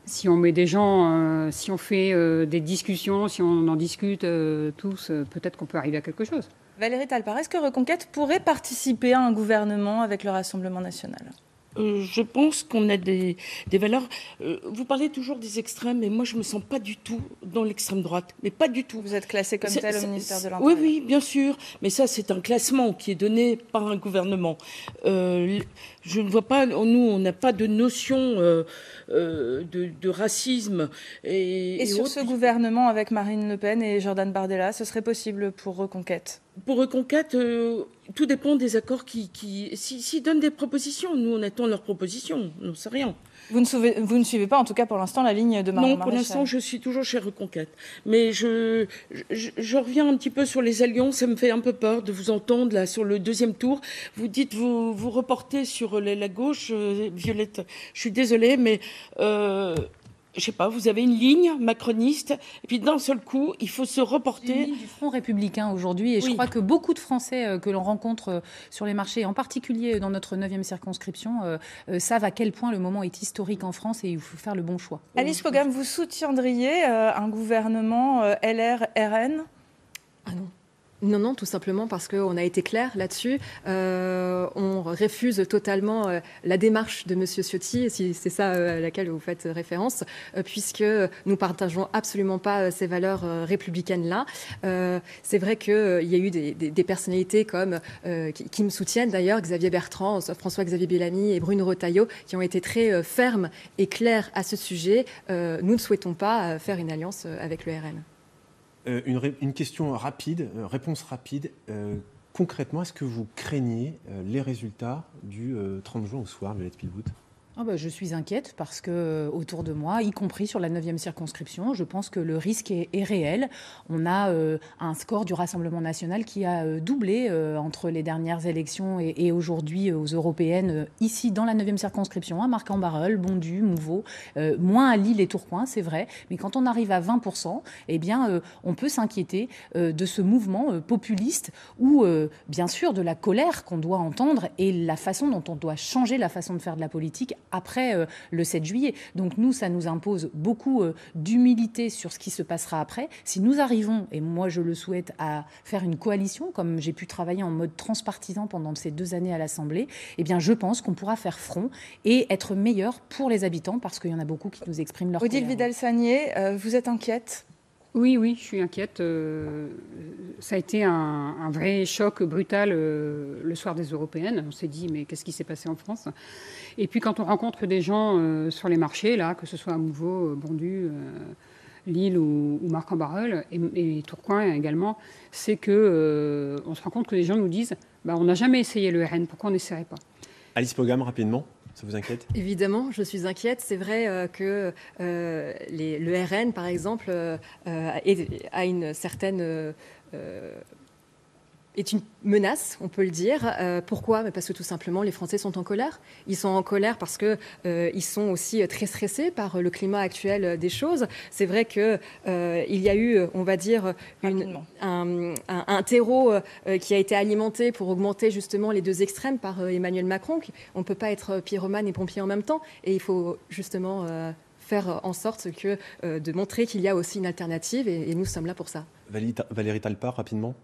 si on met des gens, si on fait des discussions, si on en discute tous, peut-être qu'on peut arriver à quelque chose. Valérie Talpart, est-ce que Reconquête pourrait participer à un gouvernement avec le Rassemblement national ? Je pense qu'on a des valeurs. Vous parlez toujours des extrêmes, mais moi, je ne me sens pas du tout dans l'extrêne droite. Mais pas du tout. Vous êtes classé comme tel au ministère de l'Intérieur. Oui, bien sûr. Mais ça, c'est un classement qui est donné par un gouvernement. Je ne vois pas... Nous, on n'a pas de notion de racisme. Et sur ce gouvernement avec Marine Le Pen et Jordan Bardella, ce serait possible pour Reconquête? Pour Reconquête, tout dépend des accords s'ils donnent des propositions. Nous, on attend leurs propositions. On ne sait rien. Vous ne suivez pas, en tout cas pour l'instant, la ligne de Marion Maréchal? Non, pour l'instant, je suis toujours chez Reconquête. Mais je reviens un petit peu sur les alliances. Ça me fait un peu peur de vous entendre là sur le deuxième tour. Vous dites, vous reportez sur la gauche, Violette. Je suis désolée, mais... je sais pas, vous avez une ligne macroniste, et puis d'un seul coup, il faut se reporter. Une ligne du Front républicain aujourd'hui, et je crois que beaucoup de Français que l'on rencontre sur les marchés, en particulier dans notre 9e circonscription, savent à quel point le moment est historique en France et il faut faire le bon choix. Alice Pogam, vous soutiendriez un gouvernement LR-RN? Ah non. Non, tout simplement parce qu'on a été clair là-dessus. On refuse totalement la démarche de M. Ciotti, si c'est ça à laquelle vous faites référence, puisque nous partageons absolument pas ces valeurs républicaines-là. C'est vrai qu'il y a eu des personnalités comme qui me soutiennent d'ailleurs, Xavier Bertrand, François-Xavier Bellamy et Bruno Retailleau, qui ont été très fermes et clairs à ce sujet. Nous ne souhaitons pas faire une alliance avec le RN. Une question rapide, réponse rapide. Concrètement, est-ce que vous craignez les résultats du 30 juin au soir, Violette Spilbout? Je suis inquiète parce que autour de moi, y compris sur la 9e circonscription, je pense que le risque est réel. On a un score du Rassemblement national qui a doublé entre les dernières élections et aujourd'hui aux européennes, ici dans la 9e circonscription, à Marcq-en-Barœul, Bondy, Mouveau, moins à Lille et Tourcoing, c'est vrai. Mais quand on arrive à 20%, eh bien, on peut s'inquiéter de ce mouvement populiste ou bien sûr de la colère qu'on doit entendre et la façon dont on doit changer la façon de faire de la politique après le 7 juillet. Donc nous, ça nous impose beaucoup d'humilité sur ce qui se passera après. Si nous arrivons, et moi je le souhaite, à faire une coalition, comme j'ai pu travailler en mode transpartisan pendant ces 2 années à l'Assemblée, eh bien je pense qu'on pourra faire front et être meilleur pour les habitants, parce qu'il y en a beaucoup qui nous expriment leur Odile colère. Vidal-Sagné, vous êtes inquiète ? Oui, je suis inquiète. Ça a été un vrai choc brutal le soir des Européennes. On s'est dit, mais qu'est-ce qui s'est passé en France ? Et puis quand on rencontre des gens sur les marchés, là, que ce soit à Mouveau, Bondy, Lille ou Marcq-en-Barœul, et Tourcoing également, c'est que on se rend compte que les gens nous disent, on n'a jamais essayé le RN, pourquoi on n'essaierait pas ? Alice Pogam, rapidement. Ça vous inquiète ? Évidemment, je suis inquiète. C'est vrai que le RN, par exemple, a une certaine... est une menace, on peut le dire. Pourquoi ? Parce que tout simplement, les Français sont en colère. Ils sont en colère parce qu'ils sont aussi très stressés par le climat actuel des choses. C'est vrai qu'il y a eu, on va dire, un terreau qui a été alimenté pour augmenter justement les 2 extrêmes par Emmanuel Macron. On ne peut pas être pyromane et pompier en même temps. Et il faut justement faire en sorte de montrer qu'il y a aussi une alternative. Et nous sommes là pour ça. Valérie Talpa, rapidement.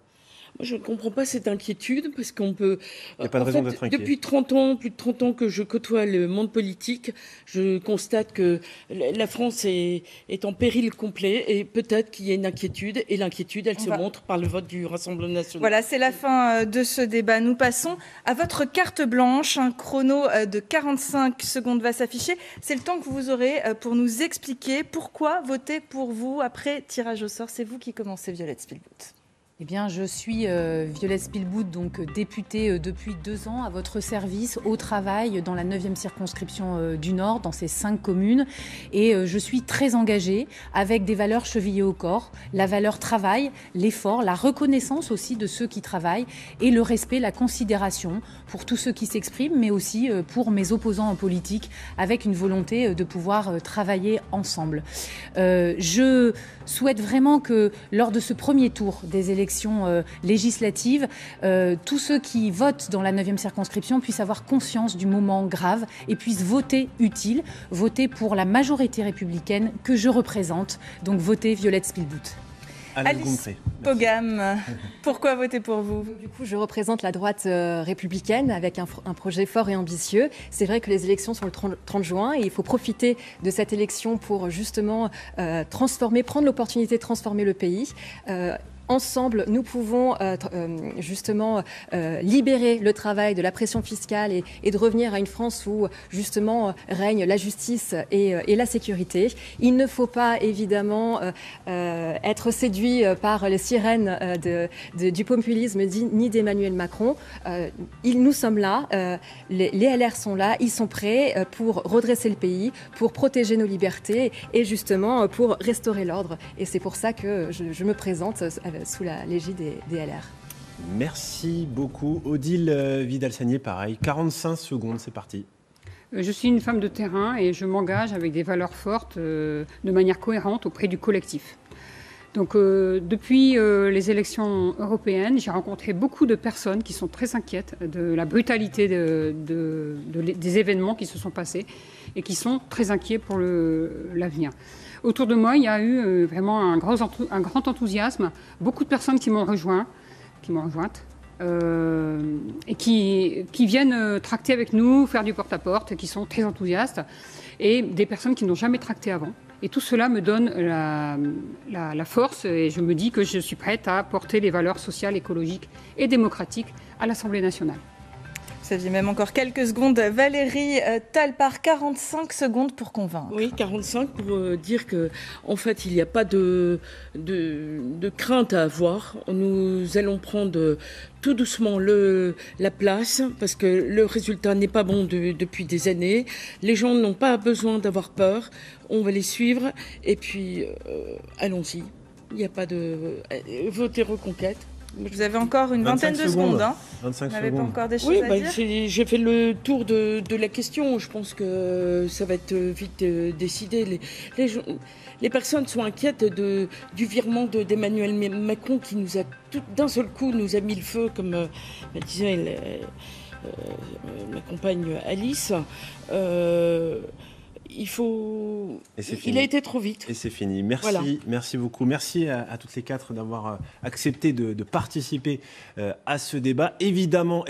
Moi, je ne comprends pas cette inquiétude parce qu'on peut... Il n'y a pas de raison d'être inquiet. Depuis 30 ans, plus de 30 ans que je côtoie le monde politique, je constate que la France est en péril complet et peut-être qu'il y a une inquiétude. Et l'inquiétude, elle se montre par le vote du Rassemblement national. Voilà, c'est la fin de ce débat. Nous passons à votre carte blanche. Un chrono de 45 secondes va s'afficher. C'est le temps que vous aurez pour nous expliquer pourquoi voter pour vous après tirage au sort. C'est vous qui commencez, Violette Spilbout. Eh bien, je suis Violette Spilbout, donc députée depuis 2 ans à votre service, au travail, dans la 9e circonscription du Nord, dans ces 5 communes. Et je suis très engagée avec des valeurs chevillées au corps, la valeur travail, l'effort, la reconnaissance aussi de ceux qui travaillent et le respect, la considération pour tous ceux qui s'expriment, mais aussi pour mes opposants en politique, avec une volonté de pouvoir travailler ensemble. Je souhaite vraiment que lors de ce premier tour des élections législatives, tous ceux qui votent dans la 9e circonscription puissent avoir conscience du moment grave et puissent voter utile, voter pour la majorité républicaine que je représente. Donc votez Violette Spilbout. Alice Pogam, pourquoi voter pour vous ? Du coup, je représente la droite républicaine avec un projet fort et ambitieux. C'est vrai que les élections sont le 30 juin et il faut profiter de cette élection pour justement prendre l'opportunité de transformer le pays. Ensemble, nous pouvons justement libérer le travail de la pression fiscale et de revenir à une France où justement règne la justice et la sécurité. Il ne faut pas évidemment être séduit par les sirènes du populisme ni d'Emmanuel Macron. Nous sommes là, les LR sont là, ils sont prêts pour redresser le pays, pour protéger nos libertés et justement pour restaurer l'ordre. Et c'est pour ça que je me présente sous la l'égide des LR. Merci beaucoup. Odile Vidal-Sagné, pareil. 45 secondes, c'est parti. Je suis une femme de terrain et je m'engage avec des valeurs fortes de manière cohérente auprès du collectif. Donc depuis les élections européennes, j'ai rencontré beaucoup de personnes qui sont très inquiètes de la brutalité des événements qui se sont passés et qui sont très inquiets pour l'avenir. Autour de moi, il y a eu vraiment un grand enthousiasme, beaucoup de personnes qui m'ont rejointe et qui viennent tracter avec nous, faire du porte-à-porte, qui sont très enthousiastes, et des personnes qui n'ont jamais tracté avant. Et tout cela me donne la force et je me dis que je suis prête à porter les valeurs sociales, écologiques et démocratiques à l'Assemblée nationale. Vous aviez même encore quelques secondes. Valérie Talpart, 45 secondes pour convaincre. Oui, 45 pour dire que, en fait, il n'y a pas de crainte à avoir. Nous allons prendre tout doucement la place parce que le résultat n'est pas bon depuis des années. Les gens n'ont pas besoin d'avoir peur. On va les suivre et puis allons-y. Il n'y a pas de voter Reconquête. Vous avez encore une vingtaine de secondes. 25 Vous n'avez pas secondes. encore des choses à dire? J'ai fait le tour de la question. Je pense que ça va être vite décidé. Les personnes sont inquiètes du virement d'Emmanuel Macron qui nous a d'un seul coup nous a mis le feu, comme me disait ma compagne Alice. Il a été trop vite. Et c'est fini. Merci, voilà. Merci beaucoup. Merci à toutes les quatre d'avoir accepté de participer à ce débat. Évidemment,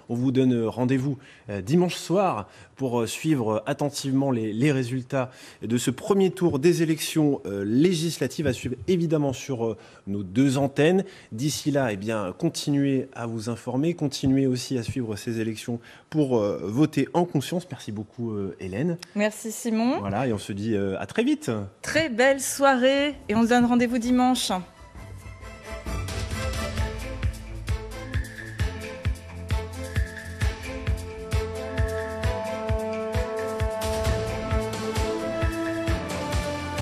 on vous donne rendez-vous dimanche soir pour suivre attentivement les résultats de ce premier tour des élections législatives à suivre évidemment sur nos 2 antennes. D'ici là, continuez à vous informer, continuez aussi à suivre ces élections pour voter en conscience. Merci beaucoup Hélène. Merci Simon. Voilà, et on se dit à très vite. Très belle soirée et on se donne rendez-vous dimanche.